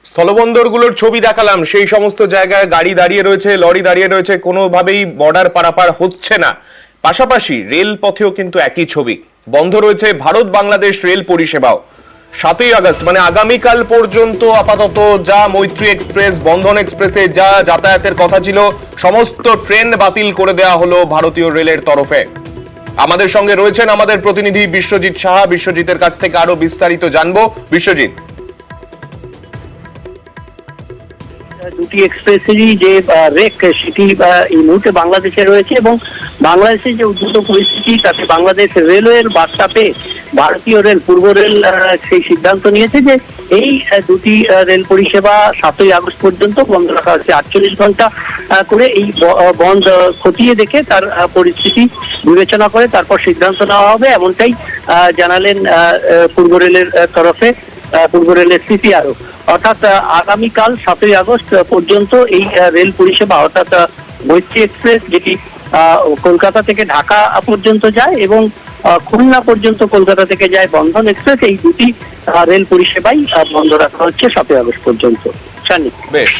স্থলবন্দরগুলোর ছবি দেখালাম, সেই সমস্ত জায়গায় গাড়ি দাঁড়িয়ে রয়েছে, লরি দাঁড়িয়ে রয়েছে, কোনোভাবেই বর্ডার পারাপার হচ্ছে না। পাশাপাশি রেল পথেও কিন্তু একই ছবি, বন্ধ রয়েছে ভারত বাংলাদেশ রেল পরিষেবাও। 7ই আগস্ট মানে আগামীকাল পর্যন্ত আপাতত যা মৈত্রী এক্সপ্রেস, বন্ধন এক্সপ্রেসে যা যাতায়াতের কথা ছিল সমস্ত ট্রেন বাতিল করে দেওয়া হলো ভারতীয় রেলের তরফে। আমাদের সঙ্গে রয়েছেন আমাদের প্রতিনিধি বিশ্বজিৎ সাহা। বিশ্বজিতের কাছ থেকে আরো বিস্তারিত জানবো। বিশ্বজিৎ, দুটি এক্সপ্রেসেরই যে রেক সেটি এই মুহূর্তে বাংলাদেশে রয়েছে এবং বাংলাদেশের যে উদ্ভূত পরিস্থিতি তাতে বাংলাদেশ রেলওয়ের বার্তা পেয়ে ভারতীয় রেল, পূর্ব রেল সেই সিদ্ধান্ত নিয়েছে যে এই দুটি রেল পরিষেবা 7ই আগস্ট পর্যন্ত বন্ধ রাখা হচ্ছে। 48 ঘন্টা করে এই বন্ধ খতিয়ে দেখে তার পরিস্থিতি বিবেচনা করে তারপর সিদ্ধান্ত নেওয়া হবে, এমনটাই জানালেন পূর্ব রেলের তরফে পূর্ব রেলের সিপিআরও। অর্থাৎ আগামীকাল 7ই আগস্ট পর্যন্ত এই রেল পরিষেবা অর্থাৎ মৈত্রী এক্সপ্রেস যেটি কলকাতা থেকে ঢাকা পর্যন্ত যায় এবং খুলনা পর্যন্ত কলকাতা থেকে যায় বন্ধন এক্সপ্রেস, এই দুটি রেল পরিষেবাই বন্ধ রাখা হচ্ছে 7ই আগস্ট পর্যন্ত। বেশ।